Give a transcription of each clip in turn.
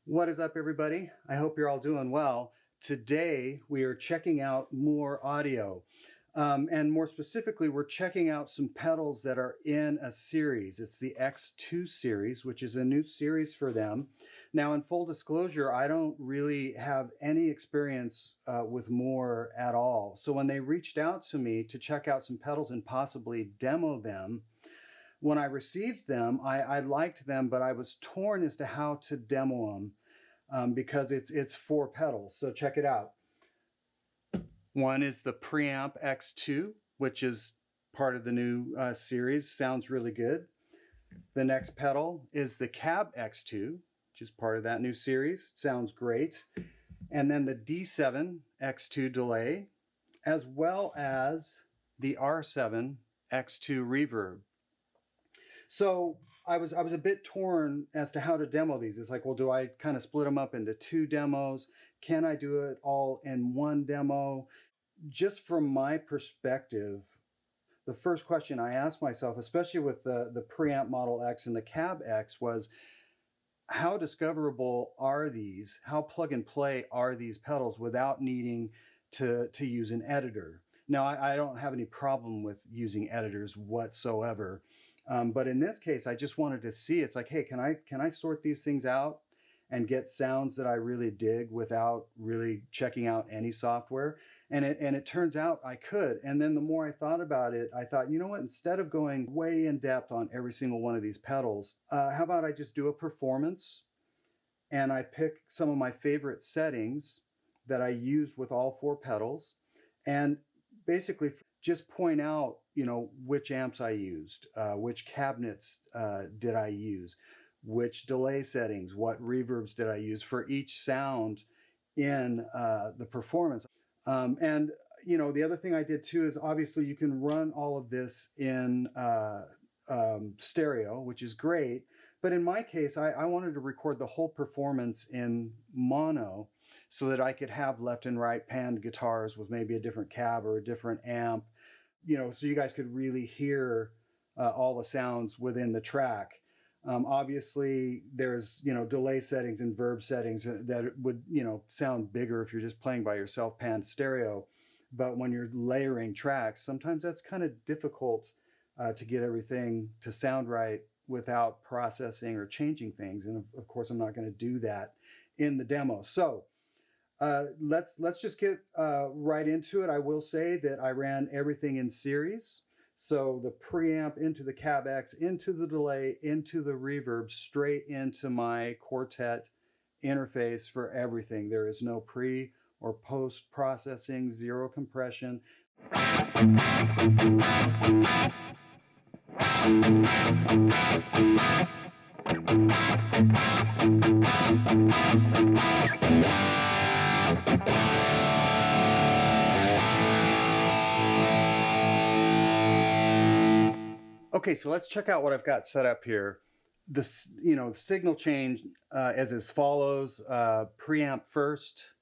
What is up, everybody? I hope you're all doing well. Today we are checking out MOOER audio, and more specifically we're checking out some pedals that are in a series. It's the X2 series, which is a new series for them. Now, in full disclosure, I don't really have any experience with MOOER at all, so when they reached out to me to check out some pedals and possibly demo them, when I received them, I liked them, but I was torn as to how to demo them. Because it's 4 pedals. So check it out. One is the Preamp X2, which is part of the new series. Sounds really good. The next pedal is the Cab X2, which is part of that new series. Sounds great. And then the D7 X2 delay, as well as the R7 X2 reverb. So I was a bit torn as to how to demo these. It's like, well, do I kind of split them up into 2 demos? Can I do it all in one demo? Just from my perspective, the first question I asked myself, especially with the Preamp Model X and the Cab X, was how discoverable are these? How plug and play are these pedals without needing to use an editor? Now, I don't have any problem with using editors whatsoever. But in this case, I just wanted to see, it's like, hey, can I sort these things out and get sounds that I really dig without really checking out any software? And it turns out I could. And then the more I thought about it, I thought, you know what, instead of going way in depth on every single one of these pedals, how about I just do a performance and I pick some of my favorite settings that I use with all 4 pedals and basically just point out, you know, which amps I used, which cabinets did I use, which delay settings, what reverbs did I use for each sound in the performance. And, you know, the other thing I did too is obviously you can run all of this in stereo, which is great. But in my case, I wanted to record the whole performance in mono so that I could have left and right panned guitars with maybe a different cab or a different amp, you know, so you guys could really hear all the sounds within the track. Obviously, there's, you know, delay settings and verb settings that would, you know, sound bigger if you're just playing by yourself panned stereo. But when you're layering tracks, sometimes that's kind of difficult to get everything to sound right without processing or changing things. And of course, I'm not going to do that in the demo. So let's just get right into it. I will say that I ran everything in series. So the preamp into the Cab X, into the delay, into the reverb, straight into my Quartet interface for everything. There is no pre or post processing, zero compression. Okay, so let's check out what I've got set up here. This, signal change as follows. Preamp first.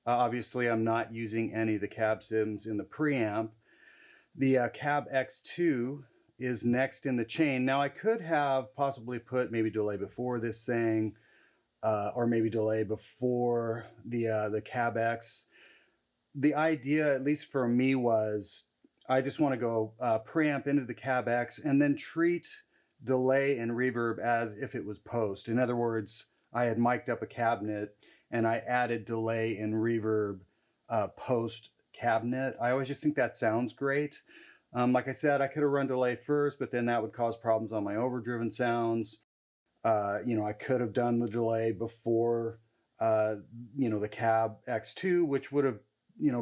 Obviously, I'm not using any of the cab sims in the preamp. The cab X2 is next in the chain. Now, I could have possibly put maybe delay before this thing, or maybe delay before the cab X. The idea, at least for me, was I just want to go preamp into the cab X and then treat delay and reverb as if it was post. In other words, I had mic'd up a cabinet and I added delay and reverb post cabinet. I always just think that sounds great. Like I said, I could have run delay first, but then that would cause problems on my overdriven sounds. I could have done the delay before, the cab X2, which would have,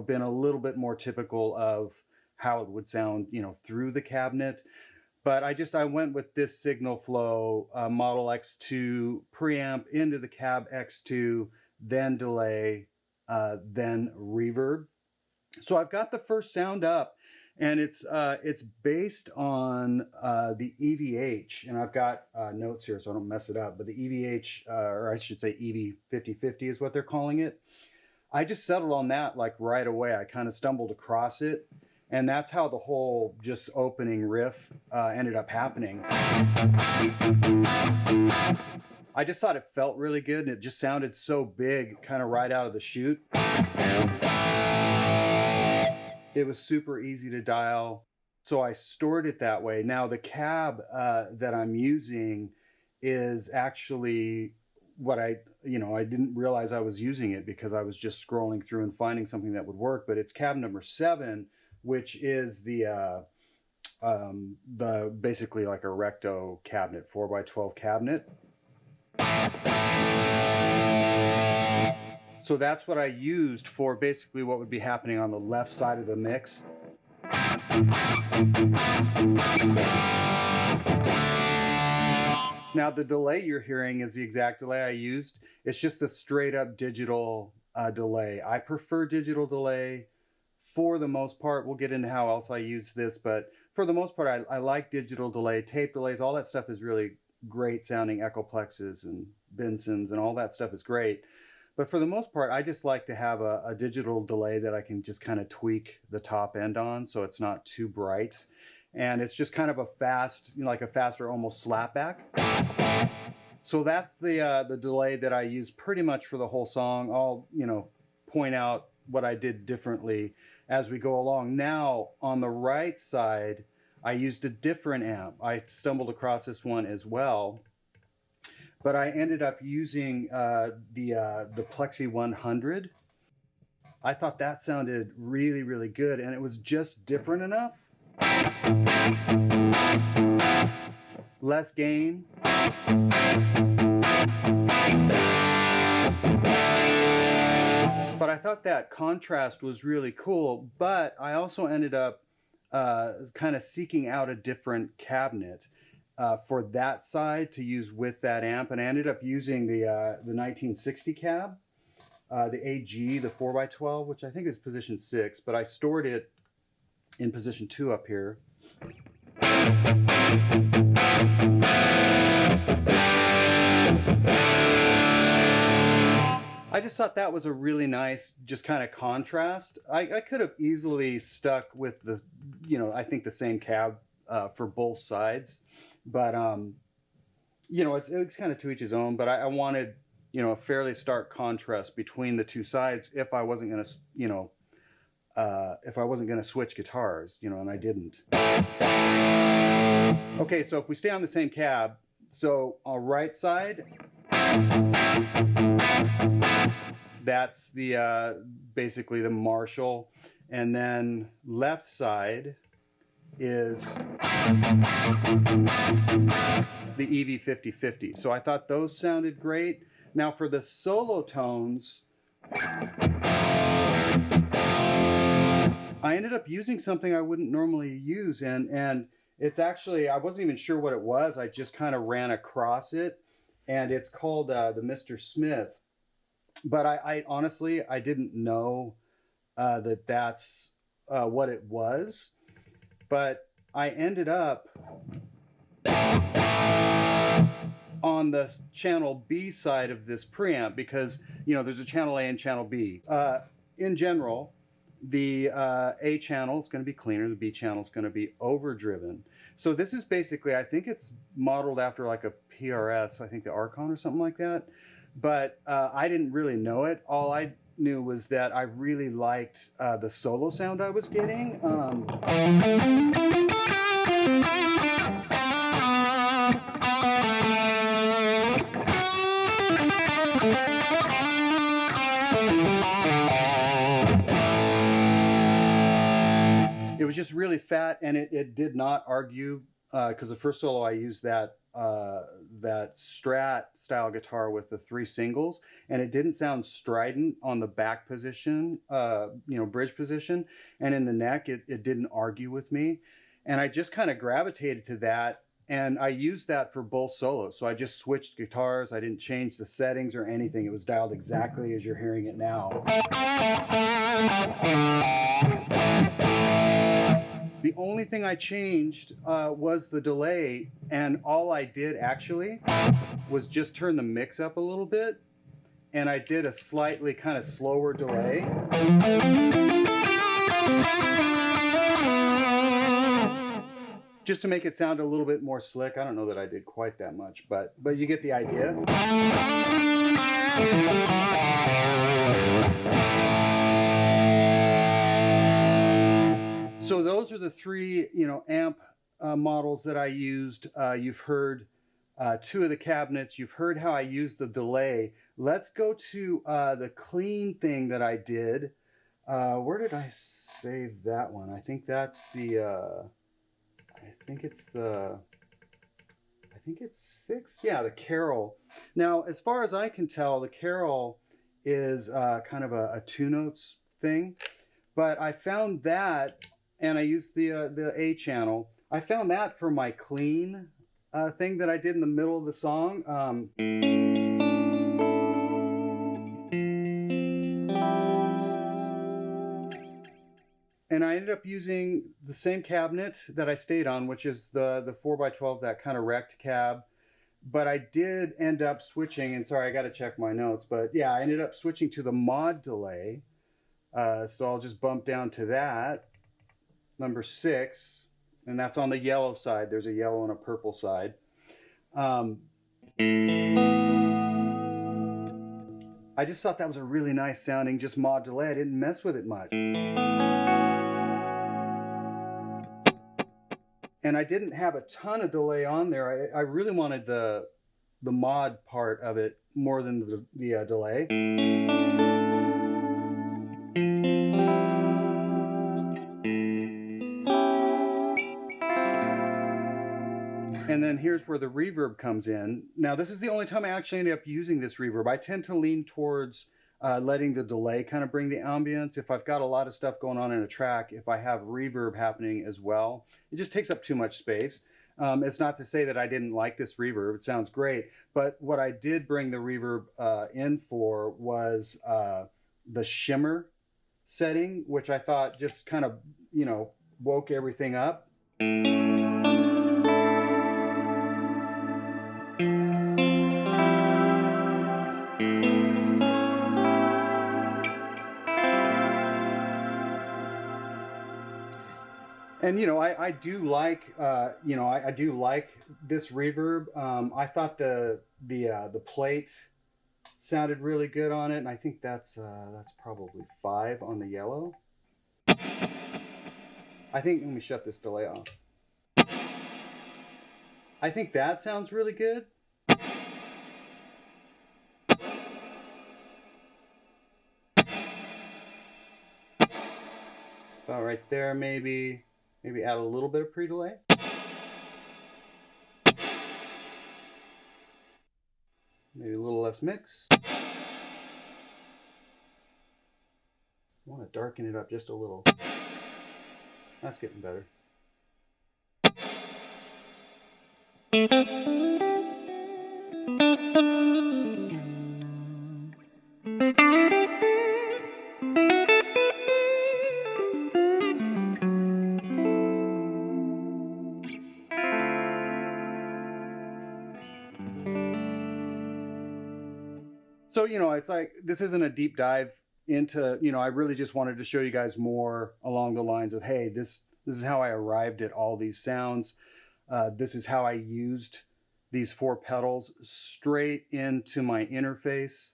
been a little bit more typical of how it would sound, through the cabinet. But I went with this signal flow, Model X2 preamp into the cab X2, then delay, then reverb. So I've got the first sound up, and it's based on the EVH, and I've got notes here so I don't mess it up, but the EVH, or I should say EV5050 is what they're calling it. I just settled on that like right away. I kind of stumbled across it, and that's how the whole just opening riff ended up happening. I just thought it felt really good, and it just sounded so big kind of right out of the chute. It was super easy to dial, so I stored it that way. Now the cab that I'm using is actually what I didn't realize I was using it because I was just scrolling through and finding something that would work, but it's cab number 7, which is the basically like a recto cabinet, 4x12 cabinet. So that's what I used for basically what would be happening on the left side of the mix. Now the delay you're hearing is the exact delay I used. It's just a straight up digital delay. I prefer digital delay for the most part. We'll get into how else I use this, but for the most part, I like digital delay. Tape delays, all that stuff is really great sounding. Echoplexes and Bensons and all that stuff is great. But for the most part, I just like to have a digital delay that I can just kind of tweak the top end on so it's not too bright. And it's just kind of a fast, like a faster almost slapback. So that's the delay that I use pretty much for the whole song. I'll, point out what I did differently as we go along. Now, on the right side, I used a different amp. I stumbled across this one as well. But I ended up using the Plexi 100. I thought that sounded really, really good, and it was just different enough. Less gain. But I thought that contrast was really cool, but I also ended up kind of seeking out a different cabinet for that side to use with that amp, and I ended up using the 1960 cab, the AG, the 4x12, which I think is position 6, but I stored it in position 2 up here. I just thought that was a really nice, just kind of contrast. I could have easily stuck with the, I think the same cab for both sides, but it's kind of to each his own. But I wanted, a fairly stark contrast between the two sides if I wasn't going to, switch guitars, and I didn't. Okay, so if we stay on the same cab, so on right side, that's the basically the Marshall, and then left side is the EV5050. So I thought those sounded great. Now for the solo tones, I ended up using something I wouldn't normally use, and it's actually, I wasn't even sure what it was. I just kind of ran across it, and it's called the Mr. Smith. But I honestly, I didn't know that that's what it was. But I ended up on the channel B side of this preamp because, you know, there's a channel A and channel B. In general, the A channel is going to be cleaner, the B channel is going to be overdriven. So this is basically, I think it's modeled after like a PRS, I think the Archon or something like that. But I didn't really know it. All I knew was that I really liked the solo sound I was getting. It was just really fat, and it did not argue, because the first solo I used that Strat style guitar with the 3 singles, and it didn't sound strident on the back position, you know, bridge position, and in the neck it didn't argue with me, and I just kind of gravitated to that, and I used that for both solos. So I just switched guitars, I didn't change the settings or anything. It was dialed exactly as you're hearing it now. The only thing I changed was the delay, and all I did actually was just turn the mix up a little bit, and I did a slightly kind of slower delay. Just to make it sound a little bit more slick. I don't know that I did quite that much, but you get the idea. So those are the 3, you know, amp models that I used. You've heard 2 of the cabinets. You've heard how I used the delay. Let's go to the clean thing that I did. Where did I save that one? I think that's the, I think it's 6. Yeah, the Carol. Now, as far as I can tell, the Carol is kind of a 2 notes thing. But I found that, and I used the A channel. I found that for my clean thing that I did in the middle of the song. And I ended up using the same cabinet that I stayed on, which is the 4x12, that kind of wrecked cab. But I did end up switching, and sorry, I got to check my notes. But yeah, I ended up switching to the mod delay. So I'll just bump down to that, number 6, and that's on the yellow side. There's a yellow and a purple side. I just thought that was a really nice sounding just mod delay. I didn't mess with it much. And I didn't have a ton of delay on there. I really wanted the mod part of it more than the delay. And then here's where the reverb comes in. Now, this is the only time I actually ended up using this reverb. I tend to lean towards letting the delay kind of bring the ambience. If I've got a lot of stuff going on in a track, if I have reverb happening as well, it just takes up too much space. It's not to say that I didn't like this reverb. It sounds great. But what I did bring the reverb in for was the shimmer setting, which I thought just kind of, you know, woke everything up. And you know, I do like you know, I do like this reverb. I thought the plate sounded really good on it, and I think that's probably 5 on the yellow. I think, let me shut this delay off. I think that sounds really good. About right there, maybe add a little bit of pre-delay. Maybe a little less mix. I want to darken it up just a little. That's getting better. So, you know, it's like, this isn't a deep dive into, you know, I really just wanted to show you guys more along the lines of, hey, this is how I arrived at all these sounds. This is how I used these 4 pedals straight into my interface.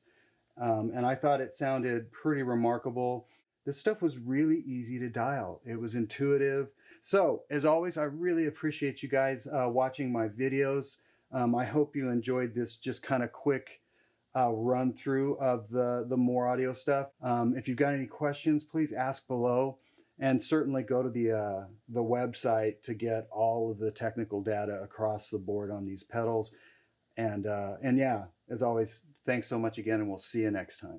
And I thought it sounded pretty remarkable. This stuff was really easy to dial. It was intuitive. So, as always, I really appreciate you guys watching my videos. I hope you enjoyed this just kind of quick run through of the MOOER audio stuff. If you've got any questions, please ask below, and certainly go to the website to get all of the technical data across the board on these pedals. And yeah, as always, thanks so much again, and we'll see you next time.